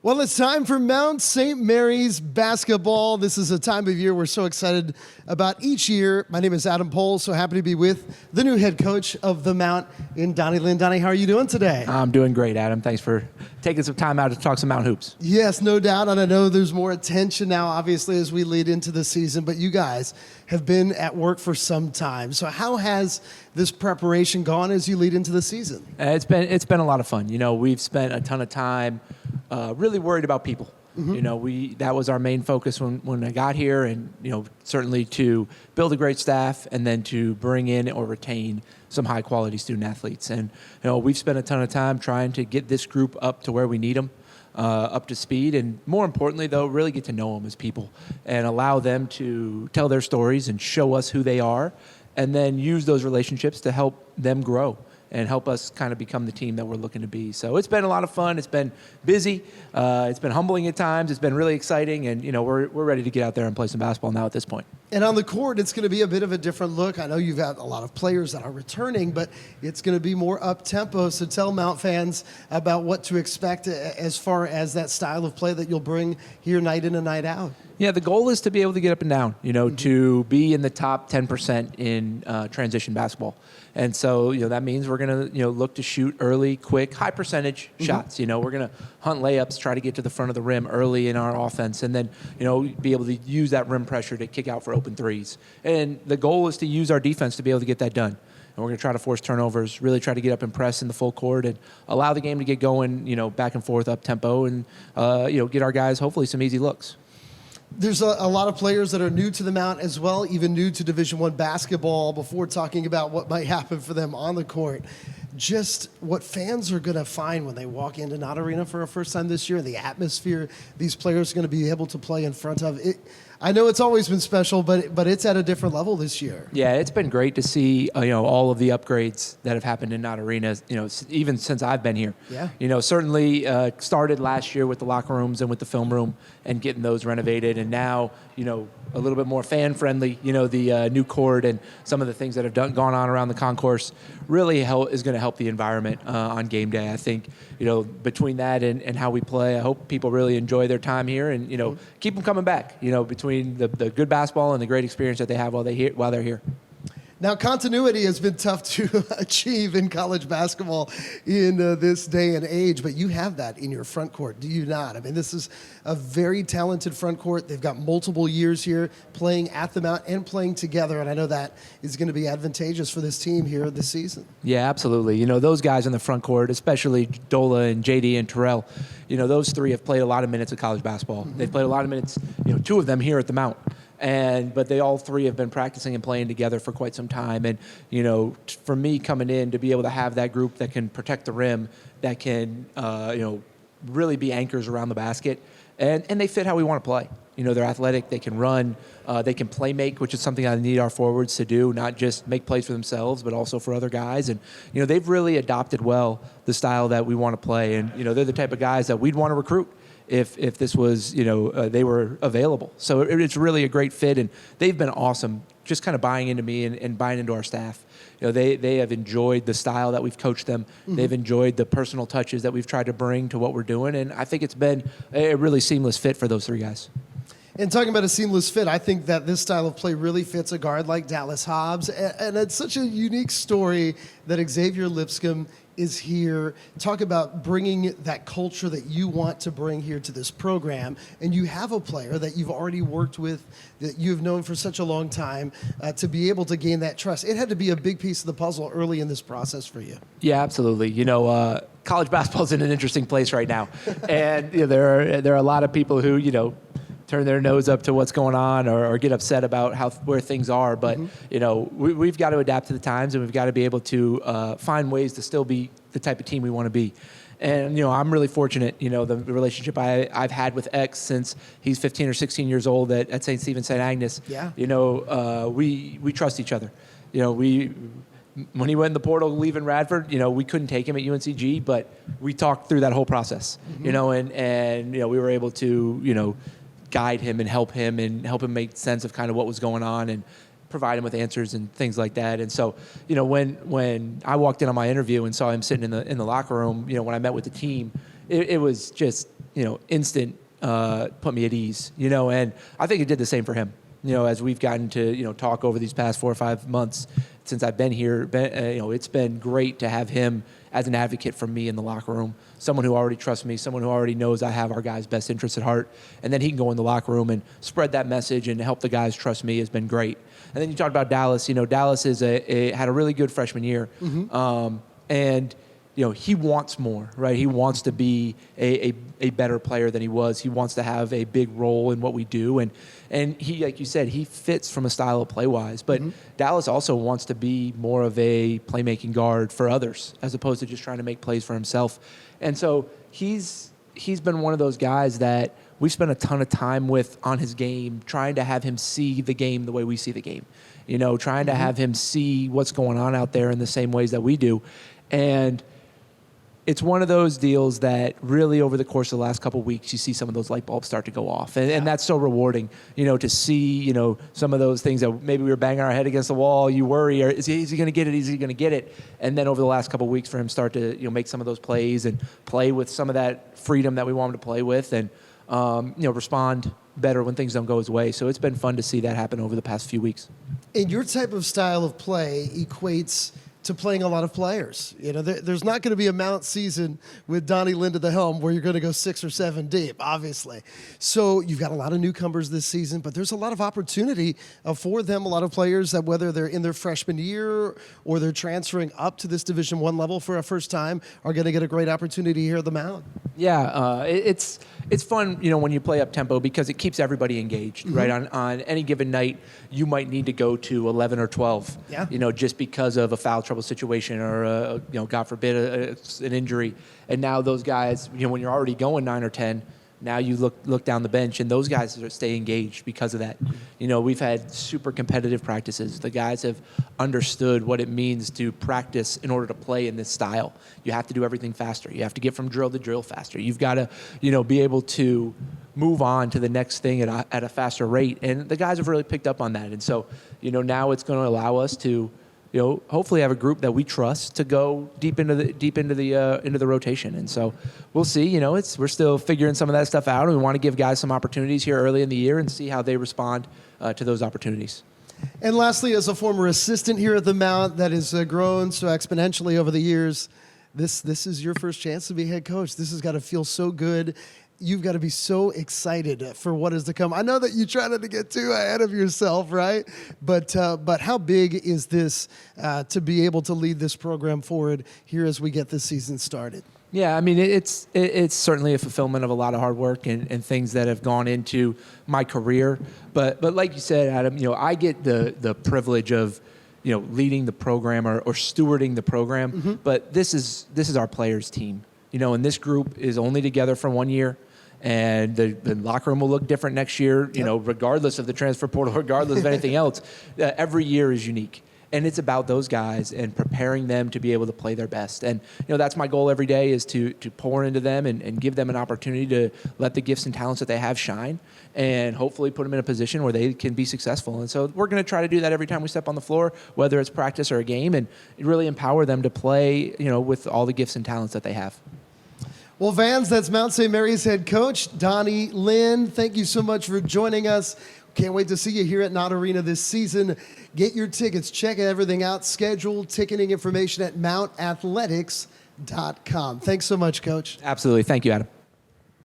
Well, it's time for Mount St. Mary's basketball. This is a time of year we're so excited about each year. My name is Adam Pohl, so happy to be with the new head coach of the Mount in Donny. Donny, how are you doing today? I'm doing great, Adam. Thanks for taking some time out to talk some Mount hoops. Yes, no doubt, and I know there's more attention now, obviously, as we lead into the season, but you guys have been at work for some time. So how has this preparation gone as you lead into the season? It's been a lot of fun. You know, we've spent a ton of time really worried about people. Mm-hmm. You know, that was our main focus when I got here, and you know, certainly to build a great staff and then to bring in or retain some high quality student athletes. And you know, we've spent a ton of time trying to get this group up to where we need them. Up to speed, and more importantly, though, really get to know them as people and allow them to tell their stories and show us who they are, and then use those relationships to help them grow and help us kind of become the team that we're looking to be. So it's been a lot of fun. It's been busy. It's been humbling at times. It's been really exciting, and you know, we're ready to get out there and play some basketball now at this point. And on the court, it's going to be a bit of a different look. I know you've got a lot of players that are returning, but it's going to be more up-tempo. So tell Mount fans about what to expect as far as that style of play that you'll bring here night in and night out. Yeah, the goal is to be able to get up and down, you know, to be in the top 10% in transition basketball. And so, you know, that means we're going to, you know, look to shoot early, quick, high percentage shots. You know, we're going to hunt layups, try to get to the front of the rim early in our offense, and then, you know, be able to use that rim pressure to kick out for open threes. And the goal is to use our defense to be able to get that done. And we're going to try to force turnovers, really try to get up and press in the full court and allow the game to get going, you know, back and forth, up tempo, and, you know, get our guys hopefully some easy looks. There's a lot of players that are new to the Mount as well, even new to Division I basketball, before talking about what might happen for them on the court. Just what fans are going to find when they walk into Knott Arena for a first time this year, the atmosphere these players are going to be able to play in front of. I know it's always been special, but it's at a different level this year. Yeah, it's been great to see you know, all of the upgrades that have happened in Knott Arena, you know, even since I've been here. Yeah. You know, certainly started last year with the locker rooms and with the film room and getting those renovated, and now, you know, a little bit more fan friendly. You know, the new court and some of the things that have gone on around the concourse really is going to help the environment on game day. I think, you know, between that and how we play, I hope people really enjoy their time here and, you know, keep them coming back, you know, between the good basketball and the great experience that they have while they're here. Now, continuity has been tough to achieve in college basketball in this day and age, but you have that in your front court, do you not? I mean, this is a very talented front court. They've got multiple years here playing at the Mount and playing together, and I know that is going to be advantageous for this team here this season. Yeah, absolutely. You know, those guys in the front court, especially Dola and JD and Terrell, you know, those three have played a lot of minutes of college basketball. Mm-hmm. They've played a lot of minutes, you know, two of them here at the Mount. But they all three have been practicing and playing together for quite some time. And, you know, for me coming in to be able to have that group that can protect the rim, that can, you know, really be anchors around the basket, and they fit how we want to play. You know, they're athletic, they can run, they can play make, which is something I need our forwards to do, not just make plays for themselves, but also for other guys. And, you know, they've really adopted well the style that we want to play. And, you know, they're the type of guys that we'd want to recruit if this was, you know, they were available. So it's really a great fit, and they've been awesome just kind of buying into me and buying into our staff. You know, they have enjoyed the style that we've coached them. Mm-hmm. They've enjoyed the personal touches that we've tried to bring to what we're doing, and I think it's been a really seamless fit for those three guys. And talking about a seamless fit, I think that this style of play really fits a guard like Dallas Hobbs. And it's such a unique story that Xavier Lipscomb is here. Talk about bringing that culture that you want to bring here to this program. And you have a player that you've already worked with, that you've known for such a long time, to be able to gain that trust. It had to be a big piece of the puzzle early in this process for you. Yeah, absolutely. You know, college basketball is in an interesting place right now. And you know, there are a lot of people who, you know, turn their nose up to what's going on or get upset about where things are. But, you know, we've got to adapt to the times, and we've got to be able to find ways to still be the type of team we want to be. And, you know, I'm really fortunate, you know, the relationship I've had with X since he's 15 or 16 years old at St. Stephen St. Agnes. Yeah. You know, we trust each other. You know, when he went in the portal leaving Radford, you know, we couldn't take him at UNCG, but we talked through that whole process, you know, and, you know, we were able to, you know, guide him and help him make sense of kind of what was going on and provide him with answers and things like that. And so, you know, when I walked in on my interview and saw him sitting in the locker room, you know, when I met with the team, it was just, instant put me at ease, and I think it did the same for him. As we've gotten to, talk over these past 4 or 5 months since I've been here, it's been great to have him as an advocate for me in the locker room, someone who already trusts me, someone who already knows I have our guys' best interests at heart, and then he can go in the locker room and spread that message and help the guys trust me has been great. And then you talked about Dallas. Dallas had a really good freshman year, and he wants more, right? He wants to be a better player than he was. He wants to have a big role in what we do. And he, like you said, he fits from a style of play-wise. But Dallas also wants to be more of a playmaking guard for others as opposed to just trying to make plays for himself. And so he's been one of those guys that we've spent a ton of time with on his game, trying to have him see the game the way we see the game. Trying to have him see what's going on out there in the same ways that we do. And it's one of those deals that really over the course of the last couple of weeks, you see some of those light bulbs start to go off. And that's so rewarding, to see, some of those things that maybe we were banging our head against the wall. You worry, is he going to get it? Is he going to get it? And then over the last couple of weeks for him start to, make some of those plays and play with some of that freedom that we want him to play with and, respond better when things don't go his way. So it's been fun to see that happen over the past few weeks. And your type of style of play equates to playing a lot of players. There's not going to be a Mount season with Donny Lind at the helm where you're going to go 6 or 7 deep, obviously. So you've got a lot of newcomers this season, but there's a lot of opportunity for them, a lot of players that whether they're in their freshman year or they're transferring up to this Division I level for a first time are going to get a great opportunity here at the Mount. Yeah, it's fun, when you play up tempo because it keeps everybody engaged, right? On any given night, you might need to go to 11 or 12, just because of a foul trouble situation or, God forbid, an injury. And now those guys, when you're already going 9 or 10, now you look down the bench, and those guys stay engaged because of that. We've had super competitive practices. The guys have understood what it means to practice in order to play in this style. You have to do everything faster. You have to get from drill to drill faster. You've got to, be able to move on to the next thing at a faster rate. And the guys have really picked up on that. And so, now it's going to allow us to, hopefully have a group that we trust to go deep into the rotation. And so we'll see. We're still figuring some of that stuff out. And we want to give guys some opportunities here early in the year and see how they respond to those opportunities. And lastly, as a former assistant here at the Mount that has grown so exponentially over the years, this is your first chance to be head coach. This has got to feel so good. You've got to be so excited for what is to come. I know that you try not to get too ahead of yourself, right? But how big is this to be able to lead this program forward here as we get this season started? Yeah, I mean, it's certainly a fulfillment of a lot of hard work and things that have gone into my career. But like you said, Adam, I get the privilege of leading the program or stewarding the program. But this is our players' team. And this group is only together for 1 year. And the locker room will look different next year, regardless of the transfer portal, regardless of anything else. Every year is unique. And it's about those guys and preparing them to be able to play their best. And, that's my goal every day is to pour into them and give them an opportunity to let the gifts and talents that they have shine and hopefully put them in a position where they can be successful. And so we're going to try to do that every time we step on the floor, whether it's practice or a game, and really empower them to play, with all the gifts and talents that they have. Well, Vans, that's Mount St. Mary's head coach, Donny Lind. Thank you so much for joining us. Can't wait to see you here at Knott Arena this season. Get your tickets. Check everything out. Schedule, ticketing information at mountathletics.com. Thanks so much, Coach. Absolutely. Thank you, Adam.